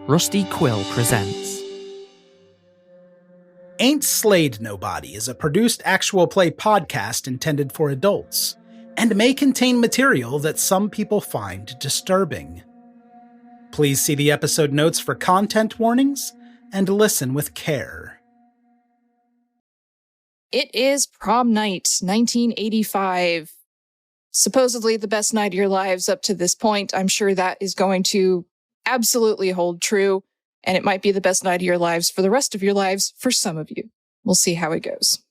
Rusty Quill presents Ain't Slayed Nobody is a produced actual play podcast intended for adults, and may contain material that some people find disturbing. Please see the episode notes for content warnings, and listen with care. It is prom night, 1985. Supposedly the best night of your lives up to this point. I'm sure that is going to absolutely hold true, and it might be the best night of your lives for the rest of your lives for some of you. We'll see how it goes.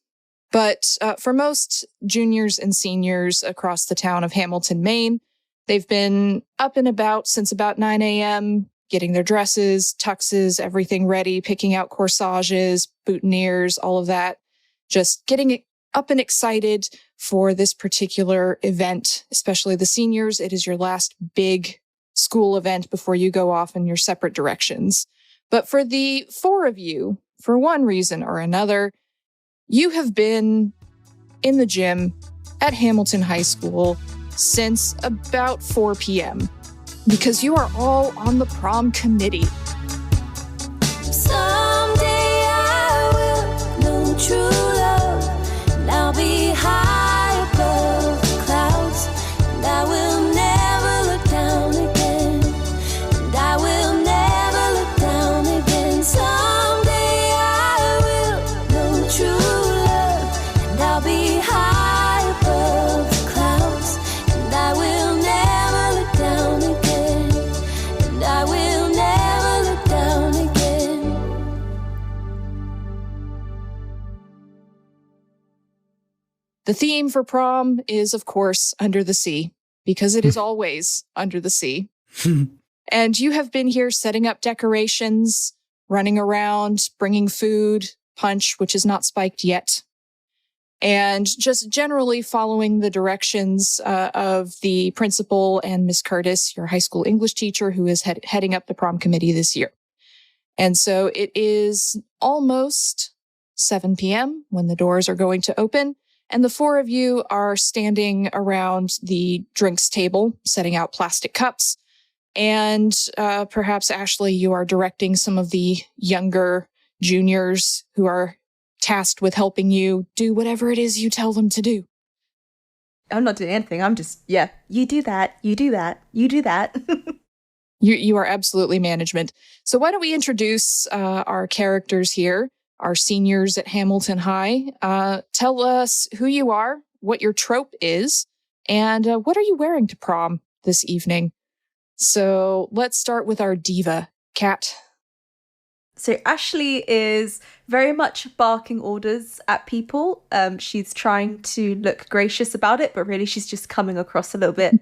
But for most juniors and seniors across the town of Hamilton, Maine, they've been up and about since about 9 a.m., getting their dresses, tuxes, everything ready, picking out corsages, boutonnieres, all of that. Just getting up and excited for this particular event, especially the seniors. It is your last big school event before you go off in your separate directions. But for the four of you, for one reason or another, you have been in the gym at Hamilton High School since about 4 p.m. because you are all on the prom committee. Someday I will know true love, and I'll be high above the clouds, and I will never look down again, and I will never look down again. Someday I will know true love, and I'll be high above the clouds, and I will never look down again, and I will never look down again. The theme for prom is, of course, under the sea, because it is always under the sea. And you have been here setting up decorations, running around, bringing food, punch, which is not spiked yet, and just generally following the directions of the principal and Miss Curtis, your high school English teacher, who is heading up the prom committee this year. And so it is almost 7 p.m. when the doors are going to open. And the four of you are standing around the drinks table, setting out plastic cups. And perhaps, Ashley, you are directing some of the younger juniors who are tasked with helping you do whatever it is you tell them to do. I'm not doing anything. I'm just, you do that, you do that, you do that. You are absolutely management. So why don't we introduce our characters here, our seniors at Hamilton High. Tell us who you are, what your trope is, and what are you wearing to prom this evening? So let's start with our diva, Kat. So Ashley is very much barking orders at people. She's trying to look gracious about it, but really she's just coming across a little bit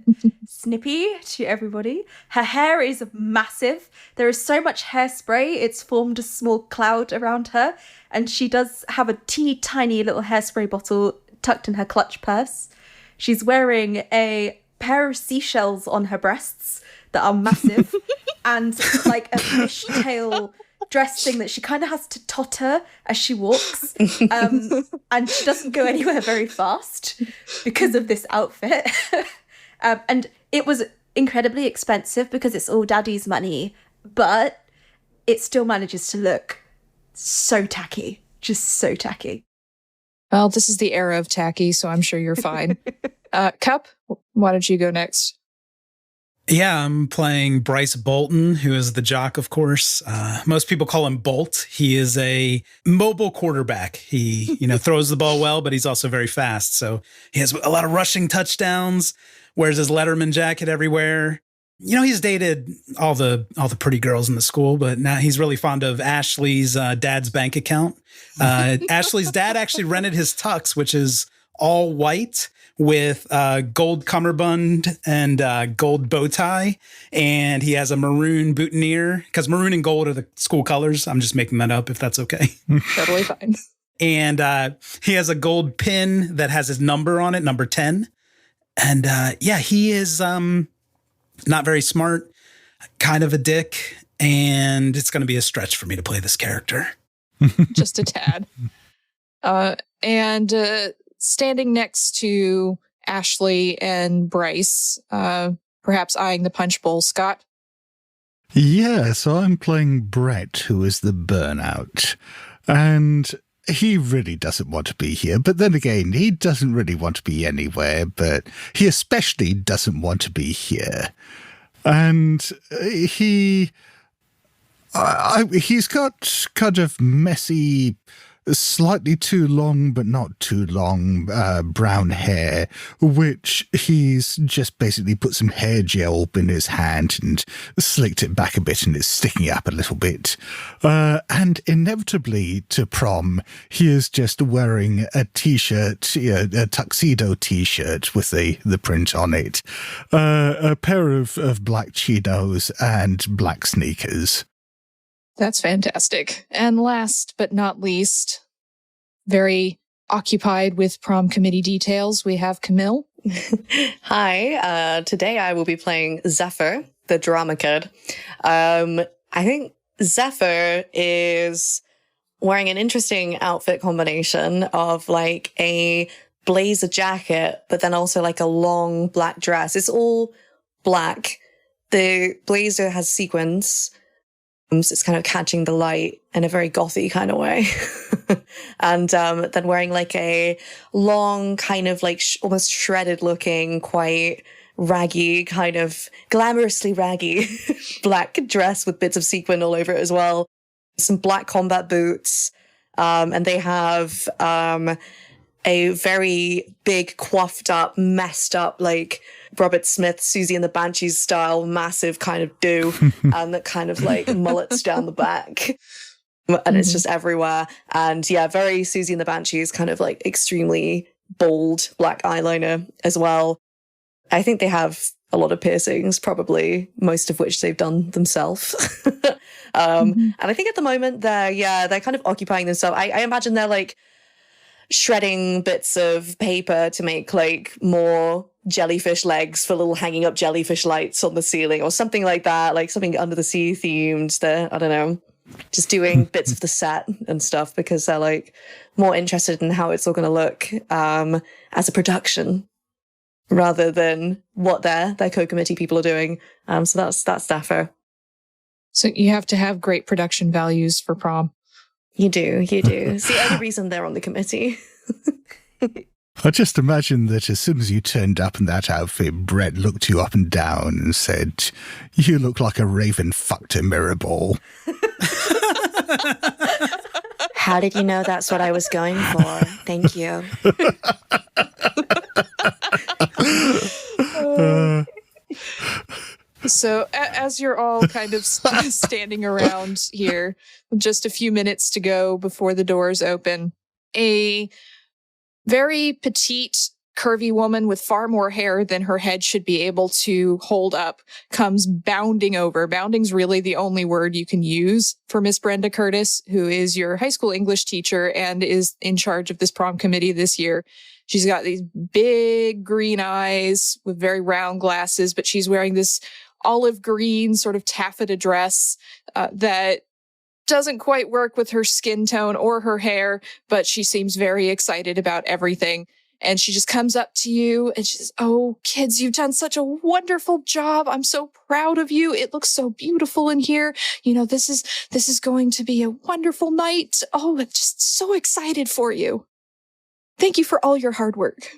snippy to everybody. Her hair is massive. There is so much hairspray, it's formed a small cloud around her. And she does have a teeny tiny little hairspray bottle tucked in her clutch purse. She's wearing a pair of seashells on her breasts that are massive and like a fishtail dress thing that she kind of has to totter as she walks. And she doesn't go anywhere very fast because of this outfit. And it was incredibly expensive because it's all daddy's money, but it still manages to look so tacky, just so tacky. Well, this is the era of tacky, so I'm sure you're fine. Cupp, why don't you go next? Yeah, I'm playing Bryce Bolton, who is the jock, of course. Most people call him Bolt. He is a mobile quarterback. He, throws the ball well, but he's also very fast. So he has a lot of rushing touchdowns, wears his Letterman jacket everywhere. He's dated all the pretty girls in the school, but now he's really fond of Ashley's dad's bank account. Ashley's dad actually rented his tux, which is all white with gold cummerbund and gold bow tie. And he has a maroon boutonniere, because maroon and gold are the school colors. I'm just making that up, if that's okay. Totally fine. And he has a gold pin that has his number on it, number 10. And he is not very smart, kind of a dick, and it's going to be a stretch for me to play this character. Just a tad. And standing next to Ashley and Bryce, perhaps eyeing the punch bowl, Scott. Yeah, so I'm playing Brett, who is the burnout. And he really doesn't want to be here. But then again, he doesn't really want to be anywhere, but he especially doesn't want to be here. And he's got kind of messy, slightly too long, but not too long, brown hair, which he's just basically put some hair gel in his hand and slicked it back a bit, and it's sticking up a little bit. And inevitably to prom, he is just wearing a t-shirt, a tuxedo t-shirt with the print on it, a pair of black chinos and black sneakers. That's fantastic. And last but not least, very occupied with prom committee details, we have Camille. Hi, today I will be playing Zephyr, the drama kid. I think Zephyr is wearing an interesting outfit combination of like a blazer jacket, but then also like a long black dress. It's all black. The blazer has sequins. So it's kind of catching the light in a very gothy kind of way. And then wearing like a long kind of like almost shredded looking, quite raggy, kind of glamorously raggy black dress with bits of sequin all over it as well. Some black combat boots. And they have a very big, coiffed up, messed up, like Robert Smith, Susie and the Banshees style, massive kind of do, and that kind of like mullets down the back. And it's just everywhere. And yeah, very Susie and the Banshees, kind of like extremely bold black eyeliner as well. I think they have a lot of piercings, probably most of which they've done themselves. And I think at the moment they're kind of occupying themselves. I imagine they're like shredding bits of paper to make like more jellyfish legs for little hanging up jellyfish lights on the ceiling or something like that, like something under the sea themed. They're, I don't know, just doing bits of the set and stuff because they're like more interested in how it's all going to look as a production rather than what their co-committee people are doing. So that's Zephyr. So you have to have great production values for prom. You do. It's the only reason they're on the committee. I just imagine that as soon as you turned up in that outfit, Brett looked you up and down and said, "You look like a raven fucked a mirror ball." How did you know that's what I was going for? Thank you. So as you're all kind of standing around here, just a few minutes to go before the doors open, a very petite, curvy woman with far more hair than her head should be able to hold up comes bounding over. Bounding's really the only word you can use for Miss Brenda Curtis, who is your high school English teacher and is in charge of this prom committee this year. She's got these big green eyes with very round glasses, but she's wearing this olive green sort of taffeta dress that doesn't quite work with her skin tone or her hair, but she seems very excited about everything. And she just comes up to you and she says, "Oh, kids, you've done such a wonderful job. I'm so proud of you. It looks so beautiful in here. You know, this is going to be a wonderful night. Oh, I'm just so excited for you. Thank you for all your hard work."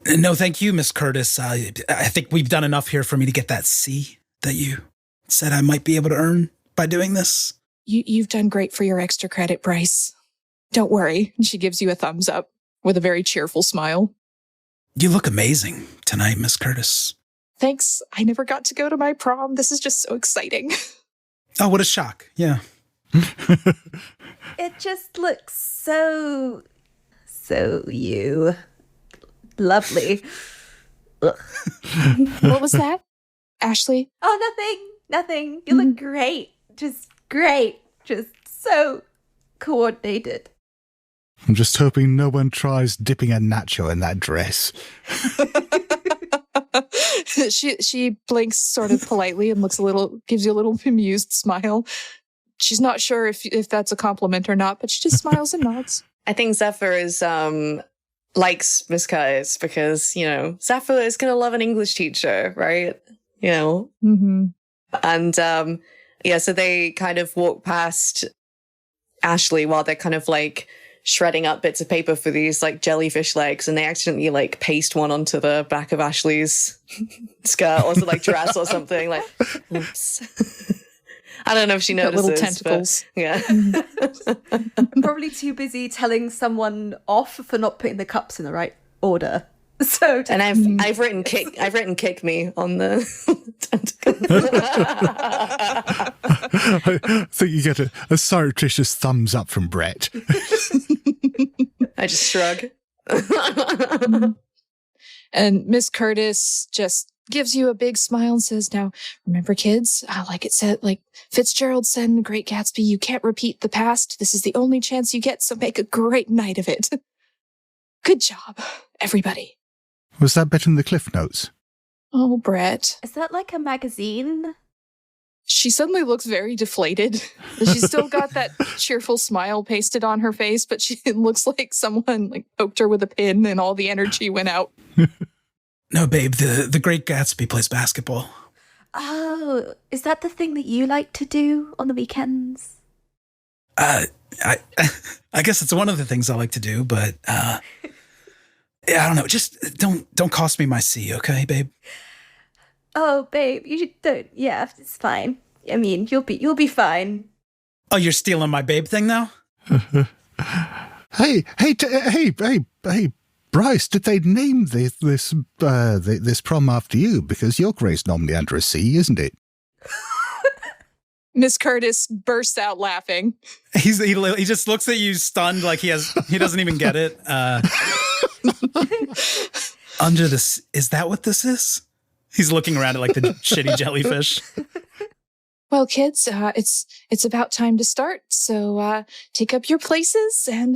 No, thank you, Miss Curtis. I think we've done enough here for me to get that C that you said I might be able to earn by doing this. You've done great for your extra credit, Bryce. Don't worry. And she gives you a thumbs up with a very cheerful smile. You look amazing tonight, Miss Curtis. Thanks. I never got to go to my prom. This is just so exciting. Oh, what a shock. Yeah. It just looks so you. Lovely. What was that, Ashley? Oh, nothing. You look great. Just great. Just so coordinated. I'm just hoping no one tries dipping a nacho in that dress. She blinks sort of politely and gives you a little bemused smile. She's not sure if that's a compliment or not, but she just smiles and nods. I think Zephyr is likes Miss Curtis because, you know, Zephyr is going to love an English teacher, right? You know? Mm-hmm. And so they kind of walk past Ashley while they're kind of like shredding up bits of paper for these like jellyfish legs, and they accidentally like paste one onto the back of Ashley's skirt or like dress or something. Like, oops. I don't know if she notices. Little tentacles. Yeah. Probably too busy telling someone off for not putting the cups in the right order. So, and I've written kick me on the tentacle. I think you get a surreptitious thumbs up from Brett. I just shrug. And Miss Curtis just gives you a big smile and says, now, remember, kids, like it said, like Fitzgerald said in The Great Gatsby, you can't repeat the past. This is the only chance you get, so make a great night of it. Good job, everybody. Was that bit in the Cliff Notes? Oh, Brett. is that like a magazine? She suddenly looks very deflated. She's still got that cheerful smile pasted on her face, but it looks like someone like poked her with a pin and all the energy went out. No, babe, the Great Gatsby plays basketball. Oh, is that the thing that you like to do on the weekends? I guess it's one of the things I like to do, but yeah, I don't know. Just don't cost me my C, okay, babe? Oh, babe, you don't. Yeah, it's fine. I mean, you'll be fine. Oh, you're stealing my babe thing now? Hey, Bryce, did they name this prom after you? Because your grade's normally under a C, isn't it? Miss Curtis bursts out laughing. He just looks at you stunned, like he doesn't even get it. Under this, is that what this is? He's looking around at like the shitty jellyfish. Well, kids, it's about time to start. So take up your places and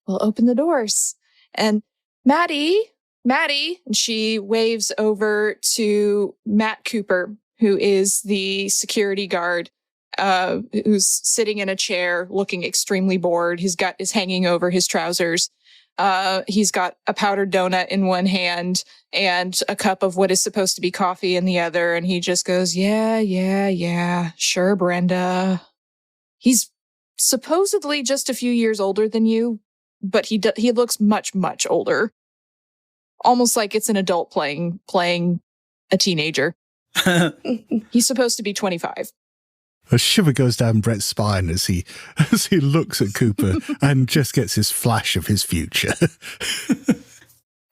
we'll open the doors. And Maddie, and she waves over to Matt Cooper, who is the security guard, who's sitting in a chair looking extremely bored. He's got his hanging over his trousers. He's got a powdered donut in one hand and a cup of what is supposed to be coffee in the other. And he just goes, yeah. Sure, Brenda. He's supposedly just a few years older than you, but he looks much, much older. Almost like it's an adult playing a teenager. He's supposed to be 25. A shiver goes down Brett's spine as he looks at Cooper and just gets his flash of his future.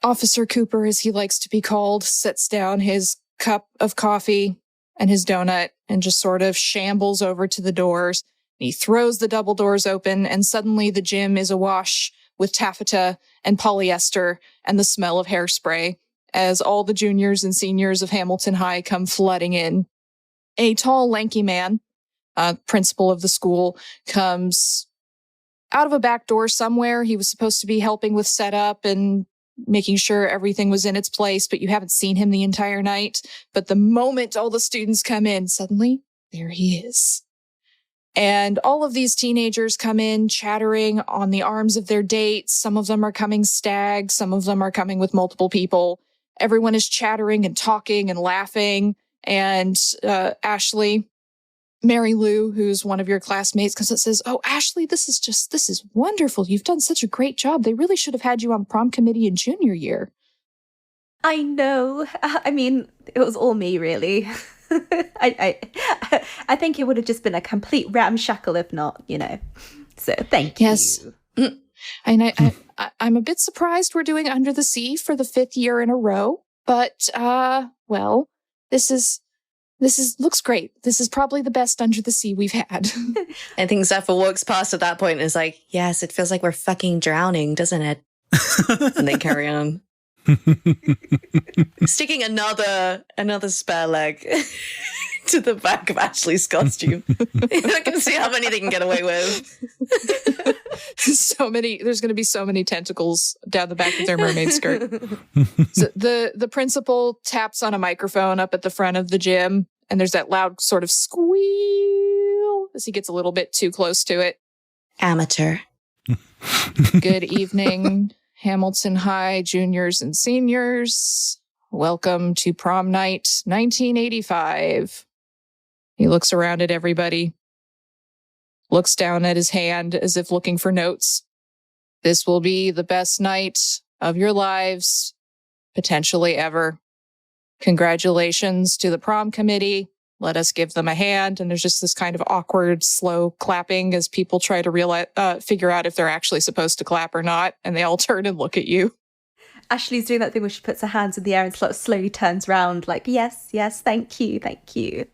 Officer Cooper, as he likes to be called, sets down his cup of coffee and his donut and just sort of shambles over to the doors. He throws the double doors open, and suddenly the gym is awash with taffeta and polyester and the smell of hairspray as all the juniors and seniors of Hamilton High come flooding in. A tall, lanky man, principal of the school, comes out of a back door somewhere. He was supposed to be helping with setup and making sure everything was in its place, but you haven't seen him the entire night. But the moment all the students come in, suddenly, there he is. And all of these teenagers come in chattering on the arms of their dates. Some of them are coming stag. Some of them are coming with multiple people. Everyone is chattering and talking and laughing. And Ashley, Mary Lou, who's one of your classmates, comes and says, "Oh, Ashley, this is wonderful. You've done such a great job. They really should have had you on prom committee in junior year." I know. I mean, it was all me, really. I think it would have just been a complete ramshackle if not, So thank you. Yes. And I'm a bit surprised we're doing Under the Sea for the 5th year in a row. But, well, this looks great. This is probably the best Under the Sea we've had. I think Zephyr walks past at that point and is like, yes, it feels like we're fucking drowning, doesn't it? And they carry on. Sticking another spare leg to the back of Ashley's costume. I can see how many they can get away with. There's going to be so many tentacles down the back of their mermaid skirt. So the principal taps on a microphone up at the front of the gym, and there's that loud sort of squeal as he gets a little bit too close to it. Amateur. Good evening, Hamilton High juniors and seniors. Welcome to prom night 1985. He looks around at everybody, looks down at his hand as if looking for notes. This will be the best night of your lives, potentially ever. Congratulations to the prom committee. Let us give them a hand. And there's just this kind of awkward, slow clapping as people try to figure out if they're actually supposed to clap or not. And they all turn and look at you. Ashley's doing that thing where she puts her hands in the air and slowly turns around like, yes, thank you.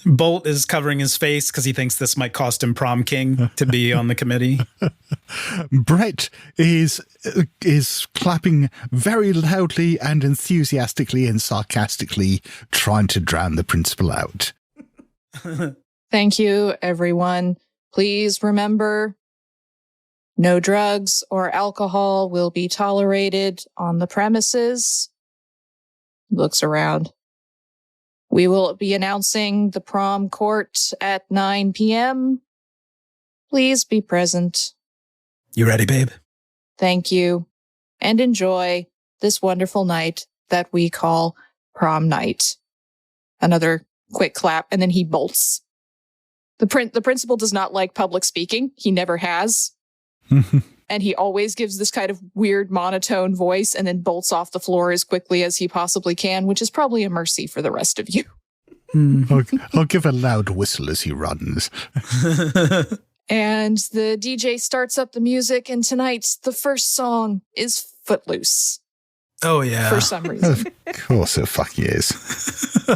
Bolt is covering his face because he thinks this might cost him prom king to be on the committee. Brett is clapping very loudly and enthusiastically and sarcastically, trying to drown the principal out. Thank you, everyone. Please remember, no drugs or alcohol will be tolerated on the premises. Looks around. We will be announcing the prom court at 9 p.m. Please be present. You ready, babe? Thank you. And enjoy this wonderful night that we call prom night. Another quick clap, and then he bolts. The principal does not like public speaking. He never has. And he always gives this kind of weird monotone voice and then bolts off the floor as quickly as he possibly can, which is probably a mercy for the rest of you. I'll give a loud whistle as he runs. And the DJ starts up the music, and tonight's the first song is Footloose. Oh, yeah. For some reason. Of course it fucking is.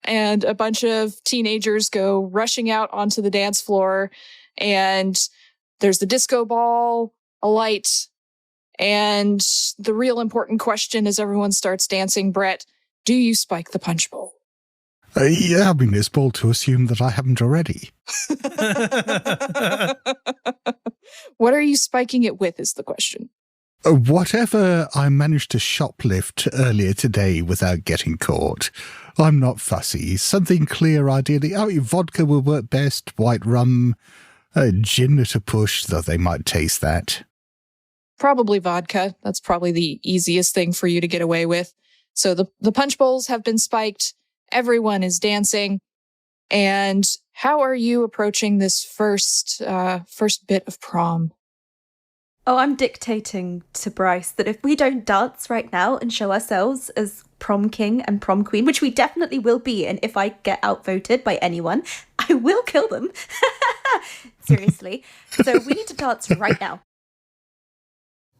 And a bunch of teenagers go rushing out onto the dance floor, and there's the disco ball, a light, and the real important question as everyone starts dancing, Brett, do you spike the punch bowl? Yeah, I mean, it's bold to assume that I haven't already. What are you spiking it with is the question. Whatever I managed to shoplift earlier today without getting caught. I'm not fussy. Something clear, ideally. Oh, vodka will work best. White rum. Gin at a push, though they might taste that. Probably vodka. That's probably the easiest thing for you to get away with. So the punch bowls have been spiked. Everyone is dancing. And how are you approaching this first bit of prom? Oh, I'm dictating to Bryce that if we don't dance right now and show ourselves as prom king and prom queen, which we definitely will be, and if I get outvoted by anyone, I will kill them. Seriously. So we need to dance right now.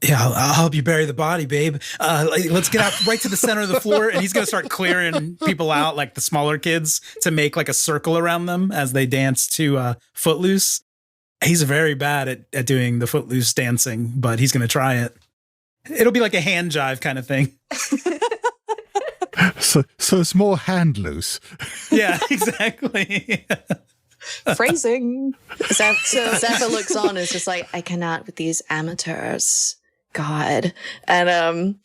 Yeah, I'll help you bury the body, babe. Let's get out right to the center of the floor, and he's going to start clearing people out, like the smaller kids, to make like a circle around them as they dance to Footloose. He's very bad at doing the Footloose dancing, but he's going to try it. It'll be like a hand jive kind of thing. So it's more hand loose. Yeah, exactly. Phrasing. So Zephyr looks on and is just like, I cannot with these amateurs. God. And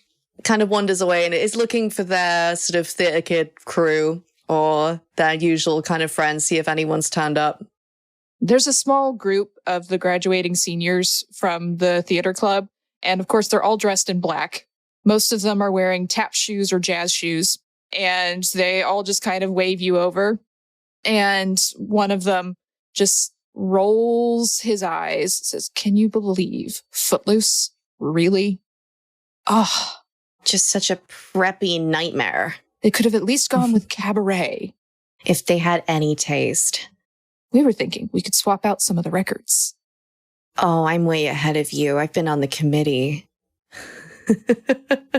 kind of wanders away and is looking for their sort of theatre kid crew or their usual kind of friends, see if anyone's turned up. There's a small group of the graduating seniors from the theater club. And of course, they're all dressed in black. Most of them are wearing tap shoes or jazz shoes. And they all just kind of wave you over. And one of them just rolls his eyes, says, can you believe Footloose? Really? Oh, Just such a preppy nightmare. they could have at least gone with Cabaret. If they had any taste. We were thinking we could swap out some of the records. Oh, I'm way ahead of you. I've been on the committee.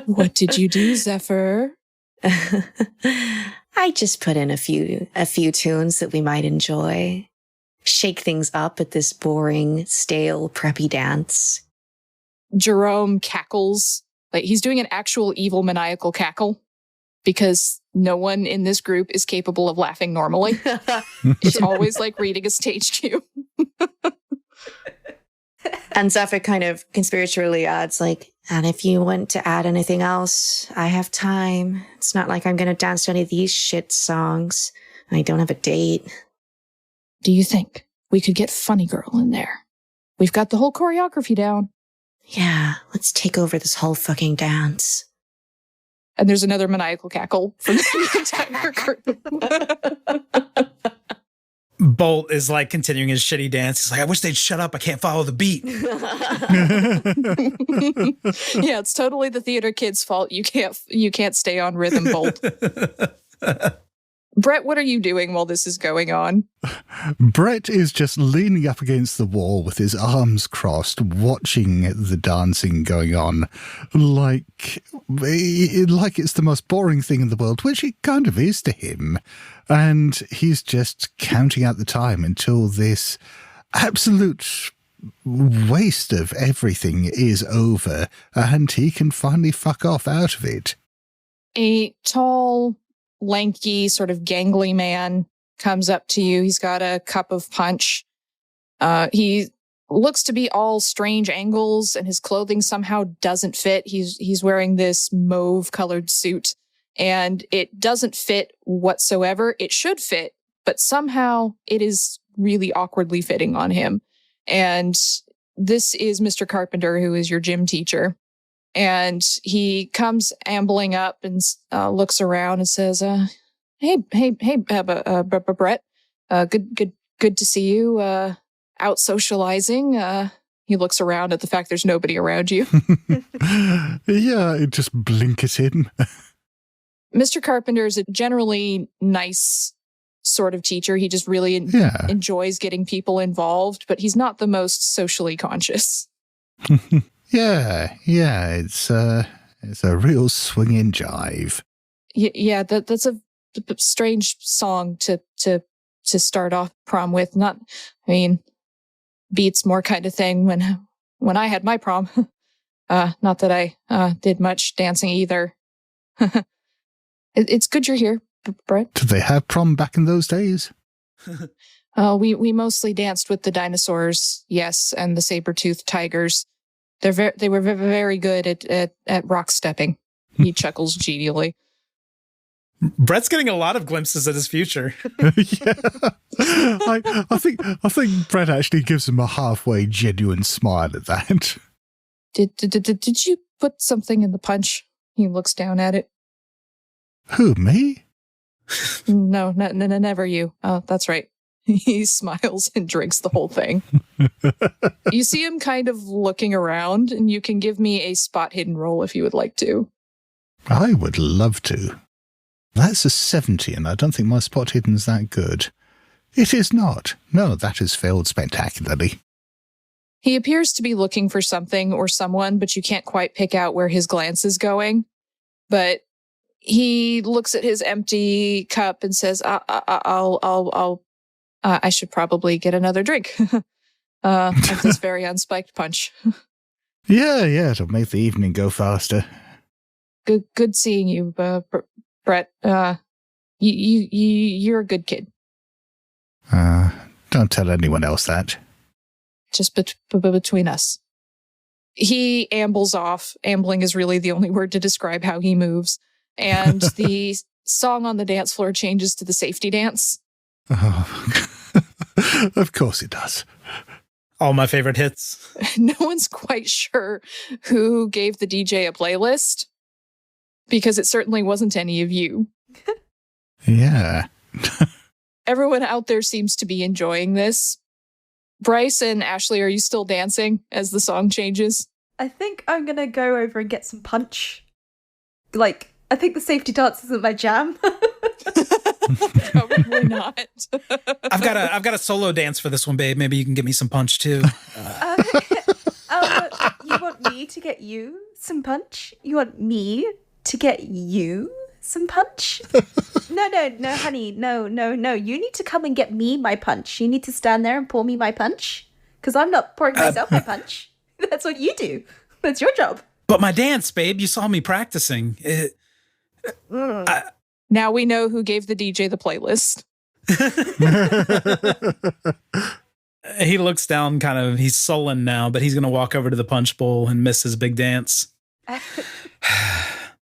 What did you do, Zephyr? I just put in a few tunes that we might enjoy. Shake things up at this boring, stale, preppy dance. Jerome cackles. Like he's doing an actual evil maniacal cackle because no one in this group is capable of laughing normally. It's always like reading a stage cue. And Zephyr kind of conspiratorially adds like, and if you want to add anything else, I have time. It's not like I'm going to dance to any of these shit songs. I don't have a date. Do you think we could get Funny Girl in there? We've got the whole choreography down. Yeah, let's take over this whole fucking dance. And there's another maniacal cackle from the entire group. Bolt is like continuing his shitty dance. He's like, I wish they'd shut up. I can't follow the beat. Yeah, it's totally the theater kid's fault. You can't stay on rhythm, Bolt. Brett, what are you doing while this is going on? Brett is just leaning up against the wall with his arms crossed, watching the dancing going on like it's the most boring thing in the world, which it kind of is to him. And he's just counting out the time until this absolute waste of everything is over and he can finally fuck off out of it. A tall, lanky, sort of gangly man comes up to you. He's got a cup of punch. He looks to be all strange angles, and his clothing somehow doesn't fit. He's wearing this mauve-colored suit, and it doesn't fit whatsoever. It should fit, but somehow it is really awkwardly fitting on him. And this is Mr. Carpenter, who is your gym teacher. And he comes ambling up and looks around and says, "Hey, Brett. Good to see you. Out socializing." He looks around at the fact there's nobody around you. Yeah, just blink at him. Mr. Carpenter is a generally nice sort of teacher. He just really enjoys getting people involved, but he's not the most socially conscious. Yeah, it's a real swinging jive. Yeah, that's a strange song to start off prom with. Beats more kind of thing when I had my prom. Not that I did much dancing either. It's good you're here, Brett. Did they have prom back in those days? We mostly danced with the dinosaurs, yes, and the saber-toothed tigers. They were very good at rock stepping. He chuckles genially. Brett's getting a lot of glimpses at his future. Yeah, I think Brett actually gives him a halfway genuine smile at that. Did you put something in the punch? He looks down at it. Who, me? No, never you. Oh, that's right. He smiles and drinks the whole thing. You see him kind of looking around, and you can give me a spot hidden roll if you would like to. I would love to. That's a 70, and I don't think my spot hidden's that good. It is not. No, that has failed spectacularly. He appears to be looking for something or someone, but you can't quite pick out where his glance is going. But he looks at his empty cup and says, I should probably get another drink of this very unspiked punch. Yeah, it'll make the evening go faster. Good seeing you, Brett. You're a good kid. Don't tell anyone else that. Just between us. He ambles off. Ambling is really the only word to describe how he moves. And the song on the dance floor changes to the safety dance. Oh, of course it does. All my favorite hits. No one's quite sure who gave the DJ a playlist, because it certainly wasn't any of you. Yeah. Everyone out there seems to be enjoying this. Bryce and Ashley, are you still dancing as the song changes? I think I'm going to go over and get some punch. I think the safety dance isn't my jam. Probably not. I've got a solo dance for this one, babe. Maybe you can get me some punch too. You want me to get you some punch? You want me to get you some punch? No, honey. No. You need to come and get me my punch. You need to stand there and pour me my punch. Because I'm not pouring myself my punch. That's what you do. That's your job. But my dance, babe, you saw me practicing. Now we know who gave the DJ the playlist. He looks down he's sullen now, but he's going to walk over to the punch bowl and miss his big dance.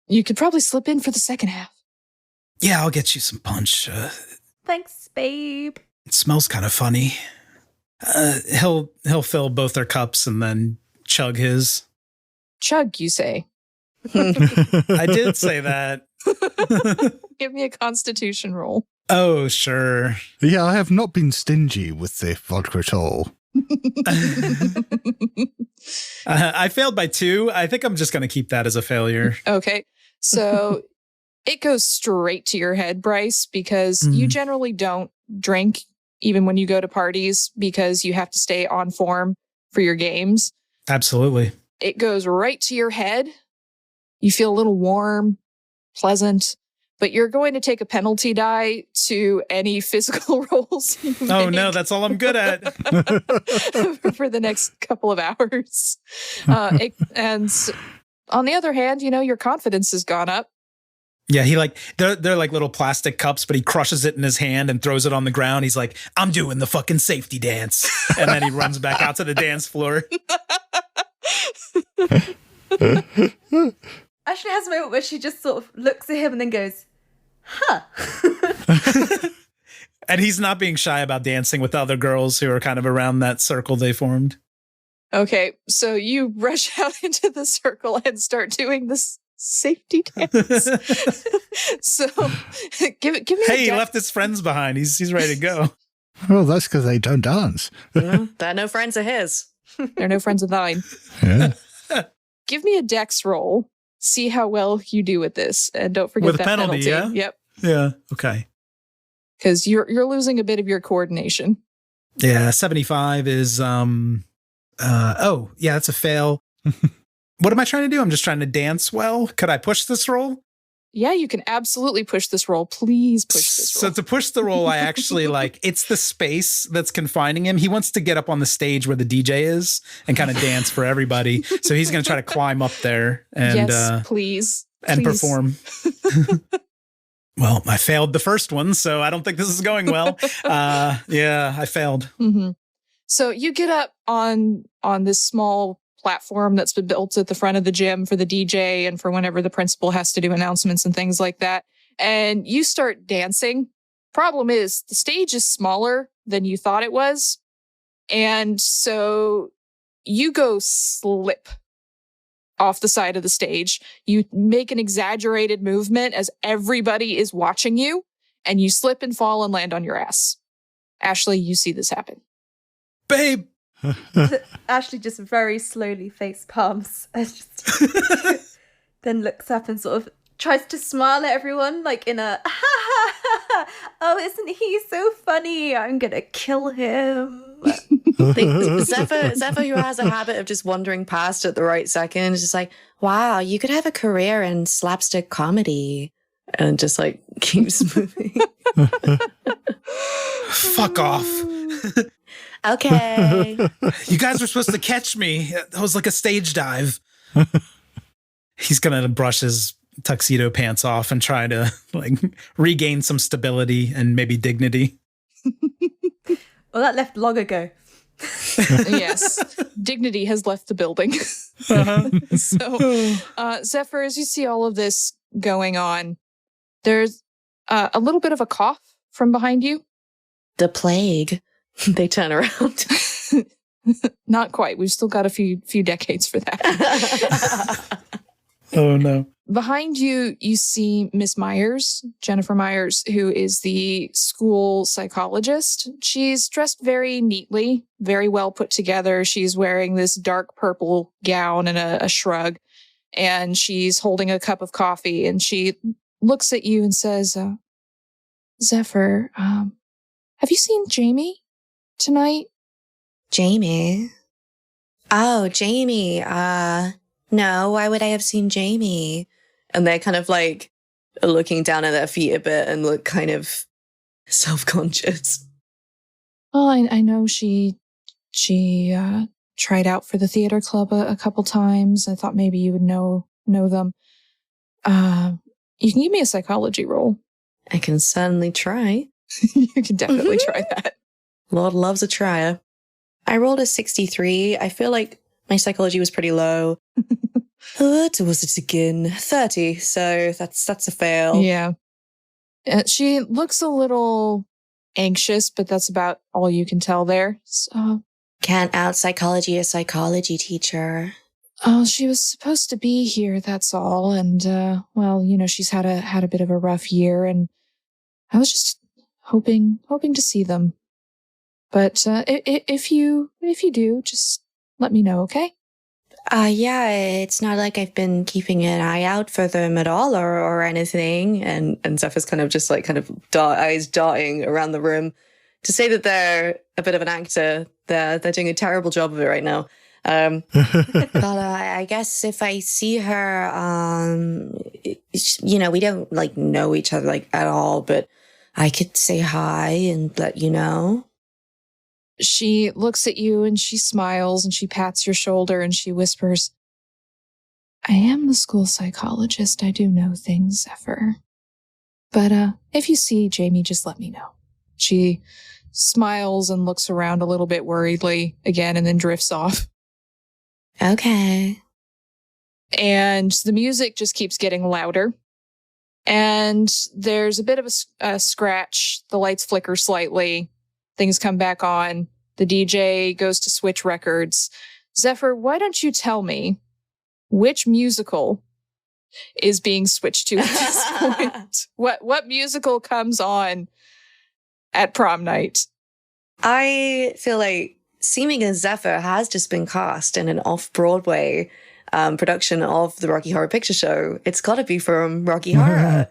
You could probably slip in for the second half. Yeah, I'll get you some punch. Thanks, babe. It smells kind of funny. He'll fill both their cups and then chug his. Chug, you say? I did say that. Give me a constitution roll. Oh, sure. Yeah, I have not been stingy with the vodka at all. I failed by 2. I think I'm just going to keep that as a failure. Okay. So it goes straight to your head, Bryce, because you generally don't drink even when you go to parties because you have to stay on form for your games. Absolutely. It goes right to your head. You feel a little warm, pleasant, but you're going to take a penalty die to any physical rolls you Oh, make no, that's all I'm good at. for the next couple of hours. And on the other hand, your confidence has gone up. Yeah, they're like little plastic cups, but he crushes it in his hand and throws it on the ground. He's like, I'm doing the fucking safety dance. And then he runs back out to the dance floor. Ashley has a moment where she just sort of looks at him and then goes, huh. And he's not being shy about dancing with other girls who are kind of around that circle they formed. Okay, so you rush out into the circle and start doing this safety dance. So give me Hey, he left his friends behind. He's ready to go. Well, that's because they don't dance. They're no friends of his. They're no friends of thine. Yeah. Give me a dex roll. See how well you do with this. And don't forget With that penalty, yeah? Yep. Yeah, okay. Because you're losing a bit of your coordination. Yeah, 75 is that's a fail. What am I trying to do? I'm just trying to dance well. Could I push this roll? Yeah, you can absolutely push this roll. Please push this roll. So to push the roll, I actually it's the space that's confining him. He wants to get up on the stage where the DJ is and kind of dance for everybody. So he's going to try to climb up there and yes, please. And perform. Well, I failed the first one, so I don't think this is going well. Yeah, I failed. Mm-hmm. So you get up on this small platform that's been built at the front of the gym for the DJ and for whenever the principal has to do announcements and things like that. And you start dancing. Problem is, the stage is smaller than you thought it was. And so you go slip off the side of the stage. You make an exaggerated movement as everybody is watching you, and you slip and fall and land on your ass. Ashley, you see this happen. Babe! Ashley just very slowly face palms and just then looks up and sort of tries to smile at everyone like in a oh, isn't he so funny? I'm gonna kill him. Zephyr, who has a habit of just wandering past at the right second, is just like, wow, you could have a career in slapstick comedy, and just like keeps moving. Fuck off. Okay. You guys were supposed to catch me. That was like a stage dive. He's gonna brush his tuxedo pants off and try to regain some stability and maybe dignity. Well, that left long ago. Yes, dignity has left the building. So, Zephyr, as you see all of this going on, there's a little bit of a cough from behind you. The plague. They turn around. Not quite. We've still got a few decades for that. Oh, no. Behind you, you see Miss Myers, Jennifer Myers, who is the school psychologist. She's dressed very neatly, very well put together. She's wearing this dark purple gown and a shrug, and she's holding a cup of coffee, and she looks at you and says, Zephyr, have you seen Jamie tonight? Jamie? Oh, Jamie. No, why would I have seen Jamie? And they're kind of like looking down at their feet a bit and look kind of self-conscious. Well, I know she tried out for the theater club a couple times. I thought maybe you would know them. You can give me a psychology roll. I can certainly try. You can definitely try that. Lord loves a trier. I rolled a 63. I feel like my psychology was pretty low. What was it again? 30. So that's a fail. Yeah. She looks a little anxious, but that's about all you can tell there. So, can't out psychology a psychology teacher. Oh, she was supposed to be here, that's all. And, well, she's had a bit of a rough year, and I was hoping to see them. But if you do, just let me know, okay? Yeah, it's not like I've been keeping an eye out for them at all or anything. And Zephyr's kind of just like eyes darting around the room to say that they're a bit of an actor. They're doing a terrible job of it right now. But I guess if I see her, we don't like know each other like at all, but I could say hi and let you know. She looks at you and she smiles and she pats your shoulder and she whispers, I am the school psychologist. I do know things, Zephyr. But if you see Jamie, just let me know. She smiles and looks around a little bit worriedly again and then drifts off. Okay. And the music just keeps getting louder. And there's a bit of a scratch. The lights flicker slightly. Things come back on. The DJ goes to switch records. Zephyr, why don't you tell me which musical is being switched to at this point? What musical comes on at prom night? I feel like Seeming as Zephyr has just been cast in an off-Broadway production of the Rocky Horror Picture Show. It's got to be from Rocky Horror.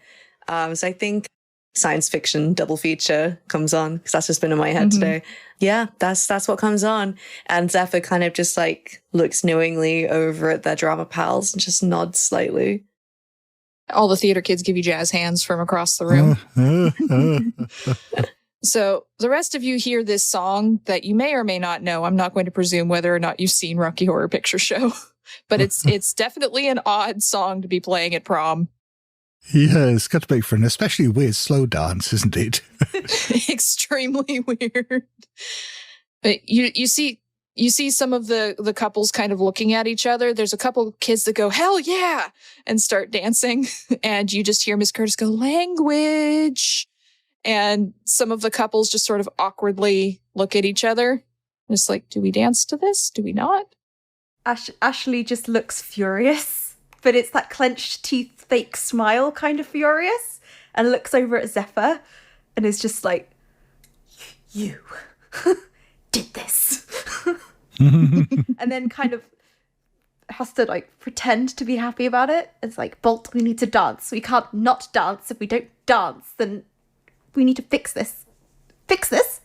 So I think science fiction double feature comes on because that's just been in my head today. Yeah, that's what comes on. And Zephyr kind of just like looks knowingly over at their drama pals and just nods slightly. All the theater kids give you jazz hands from across the room. So the rest of you hear this song that you may or may not know. I'm not going to presume whether or not you've seen Rocky Horror Picture Show, but it's definitely an odd song to be playing at prom. Yeah, it's got to make for an especially weird slow dance, isn't it? Extremely weird. But you see some of the couples kind of looking at each other. There's a couple of kids that go, hell yeah, and start dancing. And you just hear Miss Curtis go, language. And some of the couples just sort of awkwardly look at each other. It's like, do we dance to this? Do we not? Ashley just looks furious, but it's that clenched teeth, fake smile kind of furious, and looks over at Zephyr and is just like, you did this. And then kind of has to like pretend to be happy about it. It's like, Bolt, we need to dance. We can't not dance. If we don't dance, then we need to fix this. Fix this?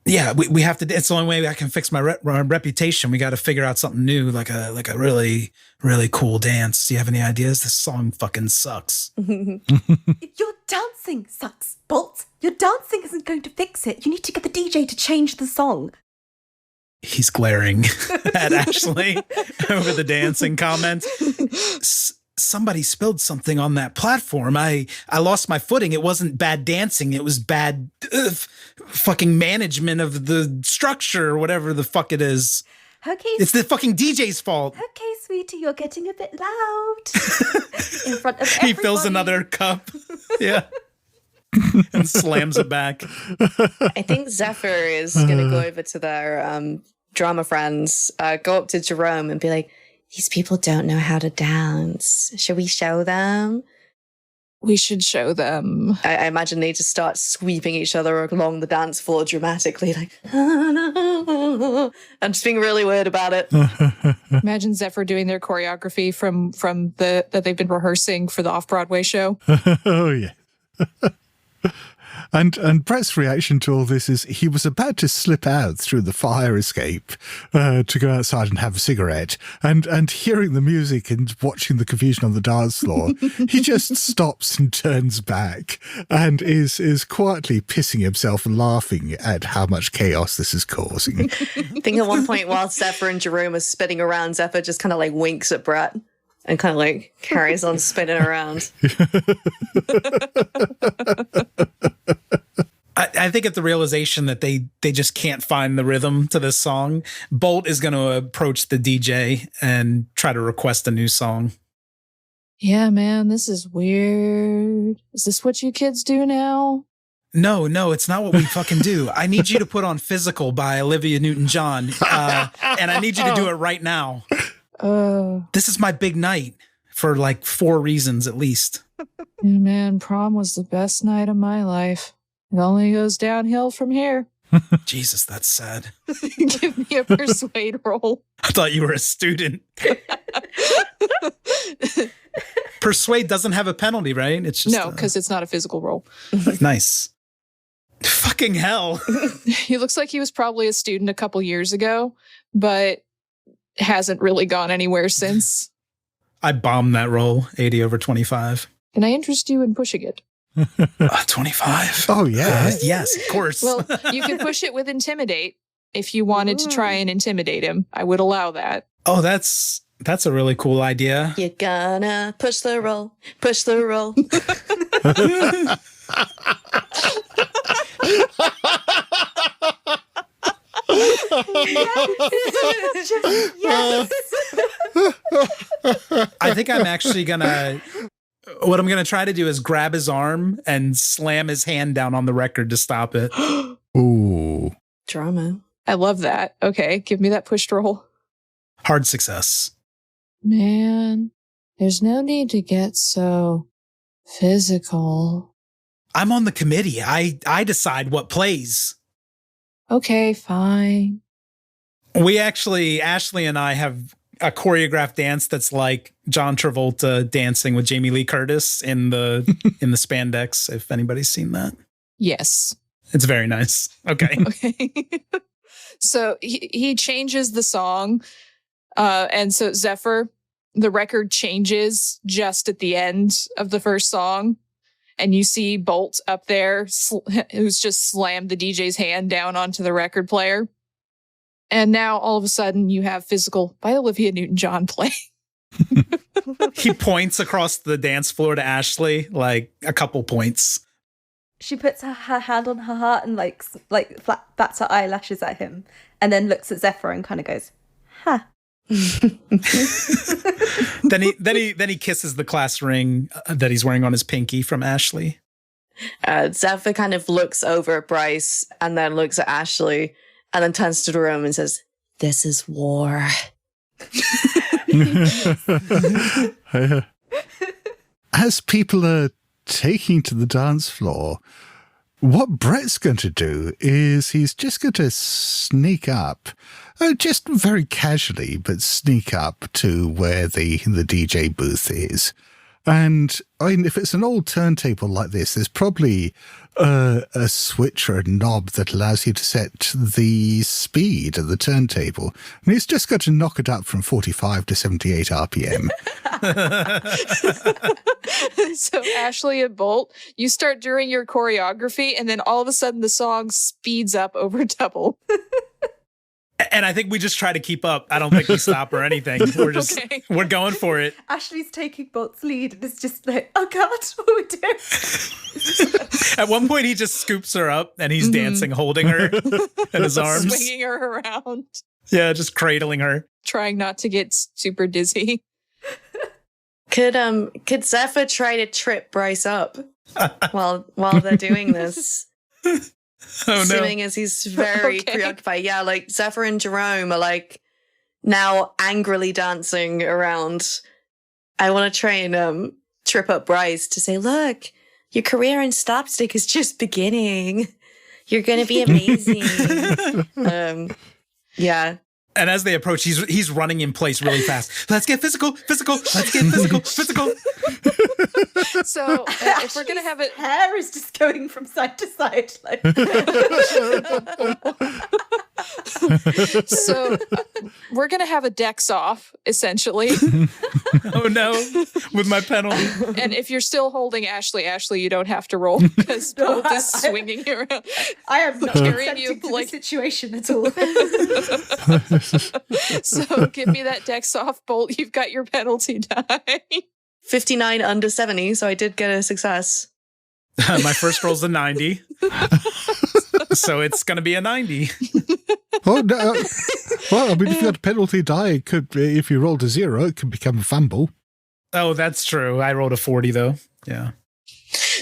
Yeah, we have to. It's the only way I can fix my reputation. We got to figure out something new, like a really, really cool dance. Do you have any ideas? This song fucking sucks. Your dancing sucks, Bolt. Your dancing isn't going to fix it. You need to get the DJ to change the song. He's glaring at Ashley over the dancing comment. Somebody spilled something on that platform. I lost my footing. It wasn't bad dancing. It was bad fucking management of the structure or whatever the fuck it is. Okay. It's the fucking DJ's fault. Okay, sweetie, you're getting a bit loud. In front of everybody. He fills another cup. Yeah. And slams it back. I think Zephyr is going to go over to their drama friends, go up to Jerome and be like, these people don't know how to dance. Should we show them? We should show them. I imagine they just start sweeping each other along the dance floor dramatically, like, and just being really weird about it. Imagine Zephyr doing their choreography from that they've been rehearsing for the off-Broadway show. Oh, yeah. And Brett's reaction to all this is he was about to slip out through the fire escape to go outside and have a cigarette. And hearing the music and watching the confusion on the dance floor, he just stops and turns back and is quietly pissing himself and laughing at how much chaos this is causing. I think at one point while Zephyr and Jerome are spinning around, Zephyr just kind of like winks at Brett and kind of like carries on spinning around. I think at the realization that they just can't find the rhythm to this song, Bolt is going to approach the DJ and try to request a new song. Yeah, man, this is weird. Is this what you kids do now? No, it's not what we fucking do. I need you to put on Physical by Olivia Newton-John, and I need you to do it right now. This is my big night for like 4 reasons at least. Yeah, man, prom was the best night of my life. It only goes downhill from here. Jesus, that's sad. Give me a persuade roll. I thought you were a student. Persuade doesn't have a penalty, right? It's just No, because it's not a physical roll. nice. Fucking hell. He looks like he was probably a student a couple years ago, but hasn't really gone anywhere since. I bombed that roll, 80 over 25. Can I interest you in pushing it? 25. Oh, yeah. Yes, of course. Well, you can push it with Intimidate if you wanted to try and intimidate him. I would allow that. Oh, that's a really cool idea. You're gonna push the roll, push the roll. Yes. I think I'm actually gonna. What I'm gonna try to do is grab his arm and slam his hand down on the record to stop it. Ooh. Drama. I love that. Okay, give me that pushed roll. Hard success. Man, there's no need to get so physical. I'm on the committee. I decide what plays. Okay, fine. We actually, Ashley and I have a choreographed dance that's like John Travolta dancing with Jamie Lee Curtis in the spandex, if anybody's seen that. Yes. It's very nice. Okay. Okay. So he changes the song. And so Zephyr, the record changes just at the end of the first song. And you see Bolt up there who's just slammed the DJ's hand down onto the record player. And now all of a sudden you have Physical by Olivia Newton-John playing. He points across the dance floor to Ashley, like a couple points. She puts her hand on her heart and like bats her eyelashes at him, and then looks at Zephyr and kind of goes, "Huh." Then he kisses the class ring that he's wearing on his pinky from Ashley. Zephyr kind of looks over at Bryce and then looks at Ashley and then turns to the room and says, "This is war." As people are taking to the dance floor, what Brett's going to do is he's just going to sneak up, just very casually, but sneak up to where the DJ booth is. And I mean, if it's an old turntable like this, there's probably a switch or a knob that allows you to set the speed of the turntable. And he's just got to knock it up from 45 to 78 RPM. So Ashley and Bolt, you start doing your choreography, and then all of a sudden the song speeds up over double. And I think we just try to keep up. I don't think we stop or anything. We're just, we're going for it. Ashley's taking Bolt's lead, and it's just like, oh God, what are we doing? At one point, he just scoops her up, and he's dancing, holding her in his arms. Swinging her around. Yeah, just cradling her. Trying not to get super dizzy. Could Zephyr try to trip Bryce up while they're doing this? Oh, Assuming as he's very preoccupied. Yeah, like Zephyr and Jerome are like now angrily dancing around. I want to try and trip up Bryce to say, look, your career in slapstick is just beginning. You're going to be amazing. Yeah. And as they approach, he's running in place really fast. Let's get physical. Let's get physical. So if we're gonna have it, hair is just going from side to side. Like. So we're gonna have a dex off, essentially. Oh no, with my penalty. And if you're still holding Ashley, you don't have to roll because Bolt is swinging you around. I am not carrying you you to like the situation at all. So give me that dex off, Bolt. You've got your penalty die. 59 under 70, so I did get a success. My first roll's a 90. So it's going to be a 90. Oh, no. Well, I mean, if you got a penalty die, it could, if you rolled a 0, it could become a fumble. Oh, that's true. I rolled a 40, though. Yeah.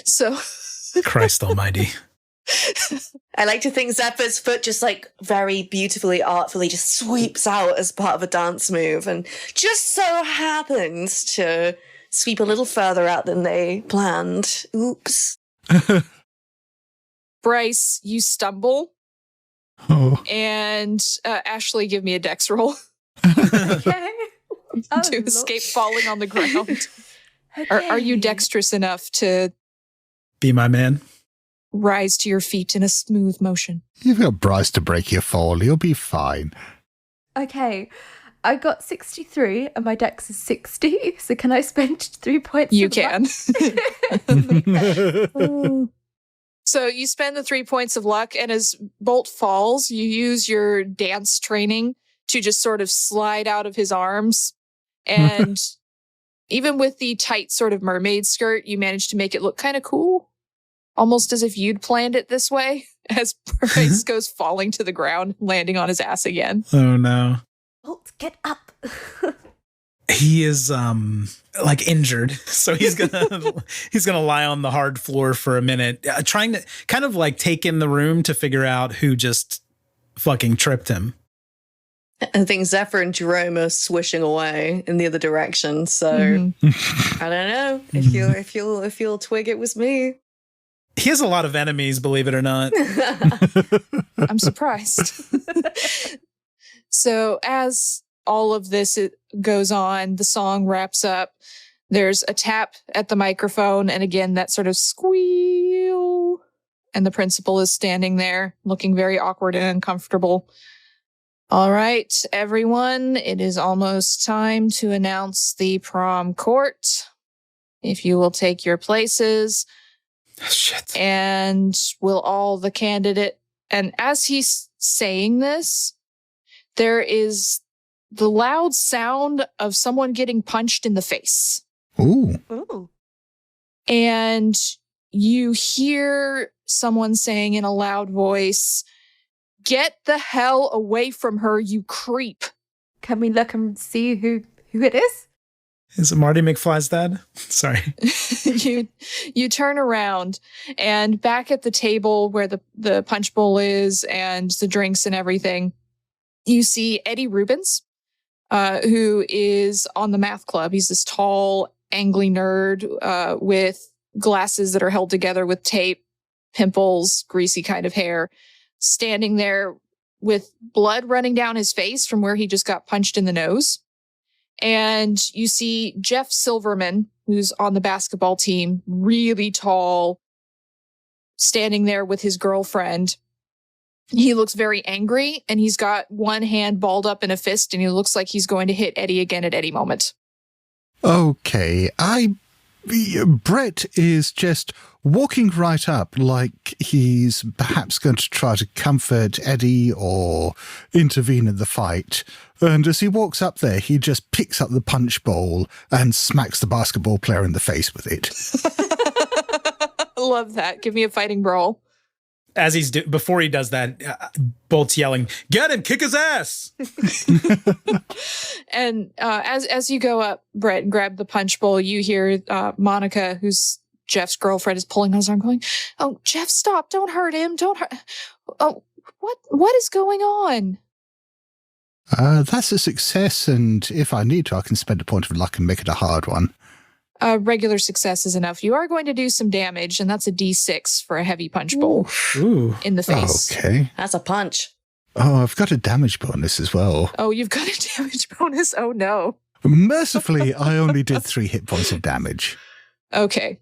So. Christ almighty. I like to think Zephyr's foot just like very beautifully, artfully just sweeps out as part of a dance move and just so happens to sweep a little further out than they planned. Oops. Bryce, you stumble. Oh. And Ashley, give me a dex roll Okay. Oh, to escape falling on the ground. Okay. Are you dexterous enough to Be my man. rise to your feet in a smooth motion? You've got Bryce to break your fall. You'll be fine. Okay. I got 63 and my dex is 60. So can I spend 3 points? You of can. luck? So you spend the 3 points of luck, and as Bolt falls, you use your dance training to just sort of slide out of his arms. And even with the tight sort of mermaid skirt, you manage to make it look kind of cool. Almost as if you'd planned it this way, as Bryce goes falling to the ground, landing on his ass again. Oh no. Bolt, get up. He is like injured, so he's gonna lie on the hard floor for a minute, trying to kind of like take in the room to figure out who just fucking tripped him. I think Zephyr and Jerome are swishing away in the other direction. So I don't know if you'll twig it was me. He has a lot of enemies, believe it or not. I'm surprised. So as all of this goes on, the song wraps up. There's a tap at the microphone, and again, that sort of squeal. And the principal is standing there, looking very awkward and uncomfortable. All right, everyone, it is almost time to announce the prom court. If you will take your places. Shit. And will all the candidate... And as he's saying this, there is the loud sound of someone getting punched in the face. Ooh. Ooh. And you hear someone saying in a loud voice, "Get the hell away from her, you creep." Can we look and see who it is? Is it Marty McFly's dad? Sorry. You turn around, and back at the table where the punch bowl is and the drinks and everything, you see Eddie Rubens, who is on the math club. He's this tall, angly nerd with glasses that are held together with tape, pimples, greasy kind of hair, standing there with blood running down his face from where he just got punched in the nose. And you see Jeff Silverman, who's on the basketball team, really tall, standing there with his girlfriend. He looks very angry, and he's got one hand balled up in a fist, and he looks like he's going to hit Eddie again at any moment. Okay, Brett is just walking right up like he's perhaps going to try to comfort Eddie or intervene in the fight. And as he walks up there, he just picks up the punch bowl and smacks the basketball player in the face with it. I love that. Give me a fighting brawl. As before he does that, Bolt's yelling, "Get him! Kick his ass!" And as you go up, Brett, and grab the punch bowl, you hear Monica, who's Jeff's girlfriend, is pulling on his arm, going, "Oh, Jeff, stop! Don't hurt him! Don't hurt! Oh, what is going on?" That's a success, and if I need to, I can spend a point of luck and make it a hard one. Regular success is enough. You are going to do some damage, and that's a D6 for a heavy punch bowl in the face. Okay. That's a punch. Oh, I've got a damage bonus as well. Oh, you've got a damage bonus? Oh, no. Mercifully, I only did 3 hit points of damage. Okay.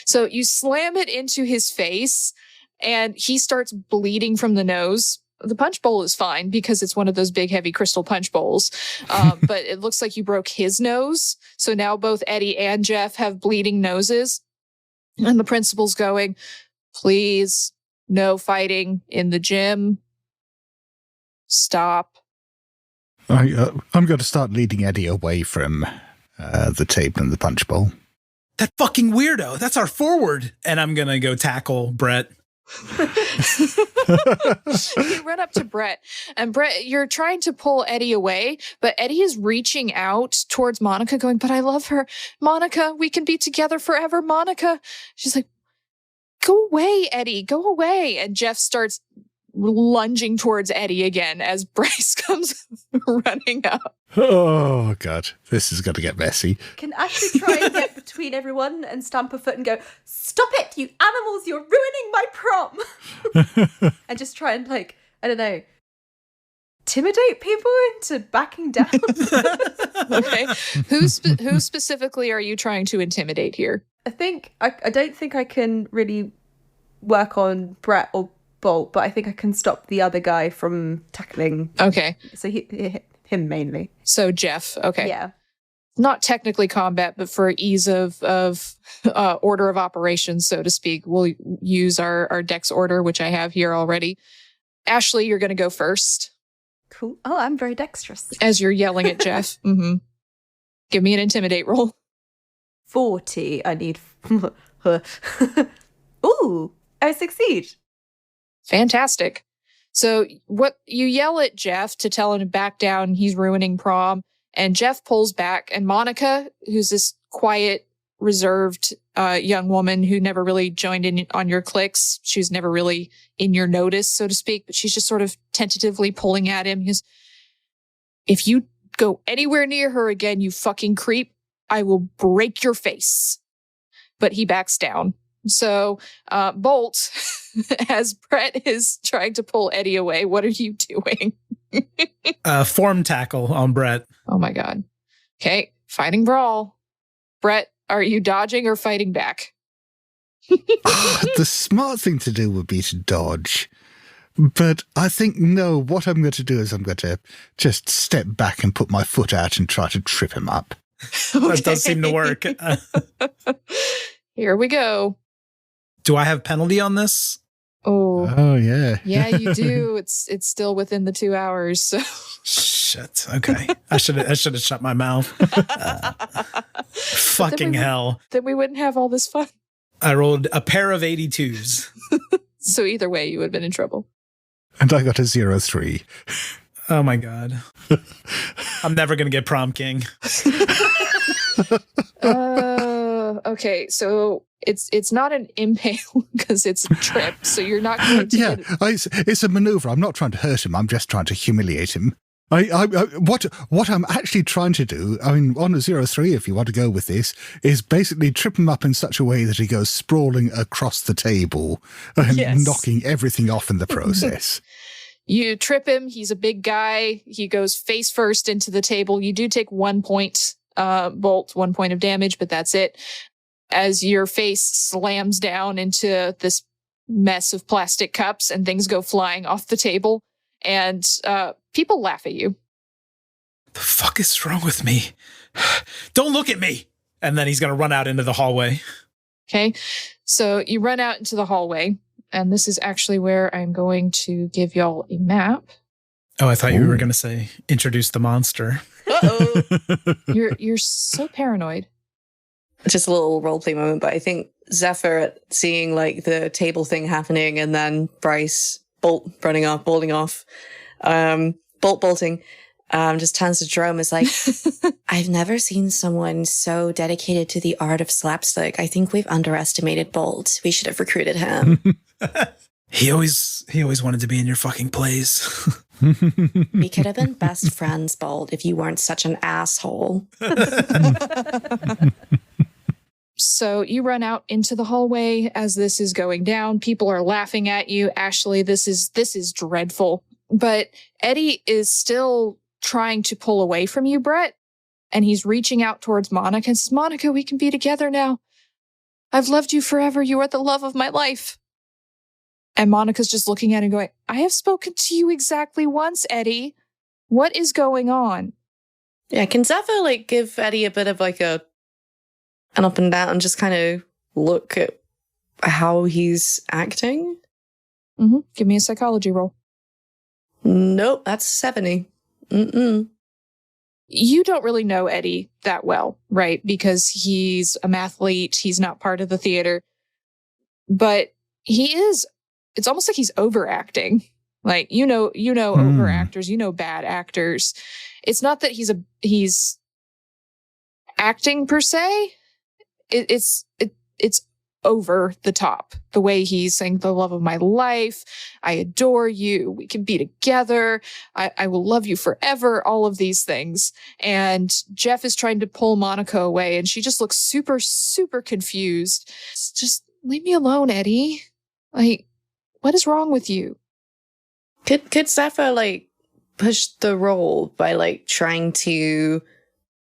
So you slam it into his face, and he starts bleeding from the nose. The punch bowl is fine because it's one of those big, heavy crystal punch bowls. But it looks like you broke his nose. So now both Eddie and Jeff have bleeding noses. And the principal's going, "Please, no fighting in the gym. Stop." I'm going to start leading Eddie away from the table and the punch bowl. That fucking weirdo. That's our forward. And I'm going to go tackle Brett. You run up to Brett, and Brett, you're trying to pull Eddie away, but Eddie is reaching out towards Monica, going, "But I love her. Monica, we can be together forever, Monica." She's like, "Go away, Eddie, go away." And Jeff starts lunging towards Eddie again as Bryce comes running up. Oh, God. This is going to get messy. Can Ashley try and get between everyone and stamp a foot and go, "Stop it, you animals, you're ruining my prom." And just try and, like, I don't know, intimidate people into backing down. Okay. Who specifically are you trying to intimidate here? I think, I don't think I can really work on Brett or Bolt, but I think I can stop the other guy from tackling. Okay. So him mainly. So Jeff. Okay. Yeah. Not technically combat, but for ease of order of operations, so to speak, we'll use our dex order, which I have here already. Ashley, you're going to go first. Cool. Oh, I'm very dexterous. As you're yelling at Jeff. Mm-hmm. Give me an intimidate roll. 40. I need. Ooh, I succeed. Fantastic. So what you yell at Jeff to tell him to back down, he's ruining prom, and Jeff pulls back, and Monica, who's this quiet, reserved young woman who never really joined in on your cliques, she was never really in your notice, so to speak, but she's just sort of tentatively pulling at him. He's, if you go anywhere near her again, you fucking creep, I will break your face. But he backs down. So, Bolt, as Brett is trying to pull Eddie away, what are you doing? Form tackle on Brett. Oh my God. Okay, fighting brawl. Brett, are you dodging or fighting back? The smart thing to do would be to dodge. But I think, no, what I'm going to do is I'm going to just step back and put my foot out and try to trip him up. Okay. That does seem to work. Here we go. Do I have penalty on this? Oh, yeah. Yeah, you do. It's still within the 2 hours. So. Shit. Okay. I should have shut my mouth. Fucking hell. Then we wouldn't have all this fun. I rolled a pair of 82s. So either way, you would have been in trouble. And I got a 0-3. Oh my God. I'm never going to get prom king. Okay, so it's not an impale because it's a trip, so you're not going to Yeah, get it's a maneuver. I'm not trying to hurt him. I'm just trying to humiliate him. What I'm actually trying to do, I mean, on a 0-3, if you want to go with this, is basically trip him up in such a way that he goes sprawling across the table and knocking everything off in the process. You trip him. He's a big guy. He goes face first into the table. You do take 1 point, Bolt, 1 point of damage, but that's it. As your face slams down into this mess of plastic cups and things go flying off the table, and people laugh at you. The fuck is wrong with me? Don't look at me! And then he's going to run out into the hallway. Okay, so you run out into the hallway, and this is actually where I'm going to give y'all a map. Oh, I thought you were going to say, introduce the monster. Uh-oh. You're so paranoid. Just a little roleplay moment, but I think Zephyr seeing like the table thing happening and then Bryce Bolt running off, bolting off, bolting, just turns to Jerome is like, I've never seen someone so dedicated to the art of slapstick. I think we've underestimated Bolt. We should have recruited him. He always wanted to be in your fucking plays. We could have been best friends, Bolt, if you weren't such an asshole. So you run out into the hallway as this is going down. People are laughing at you. Ashley, this is dreadful. But Eddie is still trying to pull away from you, Brett. And he's reaching out towards Monica and says, Monica, we can be together now. I've loved you forever. You are the love of my life. And Monica's just looking at him going, I have spoken to you exactly once, Eddie. What is going on? Yeah, can Zephyr like give Eddie a bit of like an up and down and just kind of look at how he's acting? Mm-hmm. Give me a psychology roll. Nope, that's 70. Mm-mm. You don't really know Eddie that well, right? Because he's a mathlete. He's not part of the theater. But he is, it's almost like he's overacting. Like, you know overactors, you know bad actors. It's not that he's acting per se. It's over the top. The way he's saying, the love of my life, I adore you, we can be together, I will love you forever, all of these things. And Jeff is trying to pull Monica away, and she just looks super, super confused. Just leave me alone, Eddie. Like, what is wrong with you? Could Zephyr, like, push the role by, like, trying to,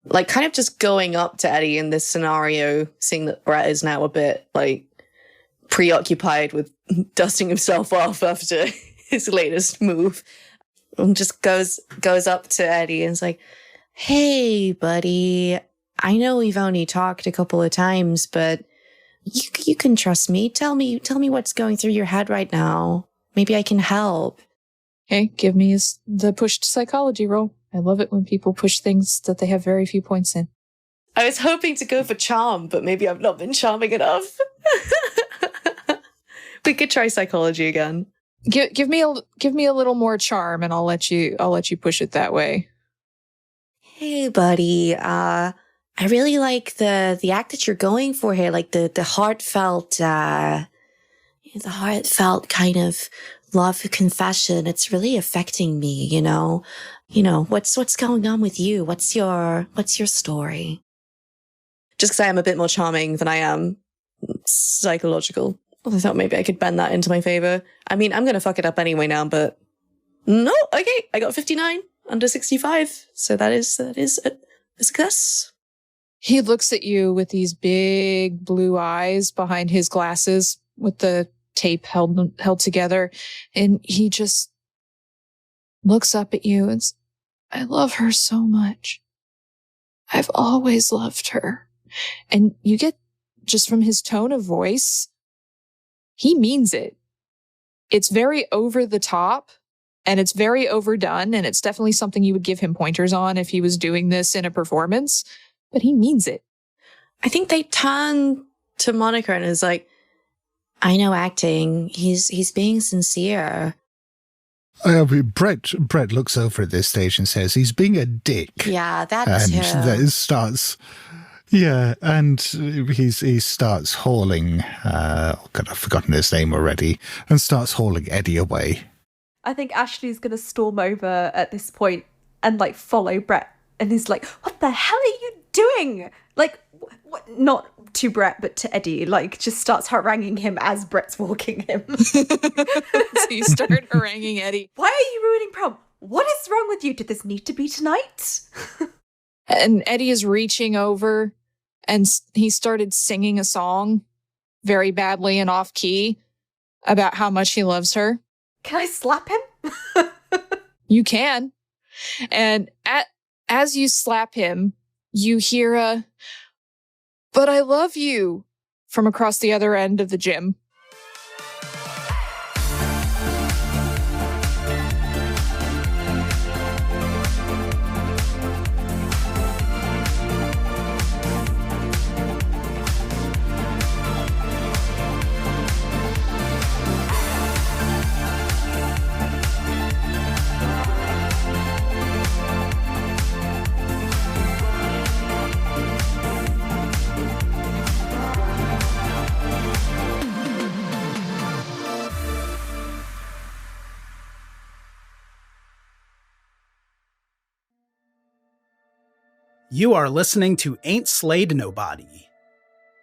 like, kind of just going up to Eddie in this scenario, seeing that Brett is now a bit, like, preoccupied with dusting himself off after his latest move, and just goes up to Eddie and is like, hey, buddy, I know we've only talked a couple of times, but you can trust me. Tell me what's going through your head right now. Maybe I can help. Okay, give me the pushed psychology roll. I love it when people push things that they have very few points in. I was hoping to go for charm, but maybe I've not been charming enough. We could try psychology again. Give me a little more charm, and I'll let you push it that way. Hey, buddy. I really like the act that you're going for here, like the heartfelt kind of love confession. It's really affecting me, you know. What's going on with you? What's your story? Just because I am a bit more charming than I am psychological, I thought maybe I could bend that into my favor. I mean, I'm going to fuck it up anyway now, but no, okay, I got 59 under 65. So that is a success. He looks at you with these big blue eyes behind his glasses with the tape held together. And he just looks up at you and says, I love her so much. I've always loved her. And you get just from his tone of voice, he means it. It's very over the top and it's very overdone. And it's definitely something you would give him pointers on if he was doing this in a performance, but he means it. I think they turn to Monica and is like, I know acting. He's being sincere. Brett looks over at this stage and says, he's being a dick. Yeah, that and too. That starts... Yeah, and he starts hauling, God, I've forgotten his name already, and starts hauling Eddie away. I think Ashley's going to storm over at this point and, like, follow Brett. And he's like, what the hell are you doing? Like, not to Brett, but to Eddie. Like, just starts haranguing him as Brett's walking him. So you start haranguing Eddie. Why are you ruining prom? What is wrong with you? Did this need to be tonight? And Eddie is reaching over and he started singing a song very badly and off key about how much he loves her. Can I slap him? You can. And as you slap him, you hear a, but I love you from across the other end of the gym. You are listening to Ain't Slayed Nobody.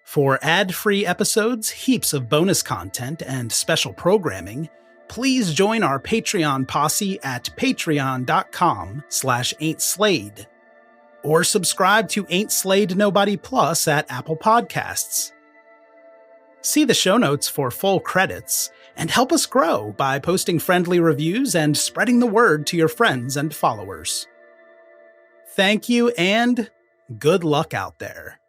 For ad-free episodes, heaps of bonus content, and special programming, please join our Patreon posse at patreon.com/ain'tslayed. Or subscribe to Ain't Slayed Nobody Plus at Apple Podcasts. See the show notes for full credits, and help us grow by posting friendly reviews and spreading the word to your friends and followers. Thank you, and good luck out there.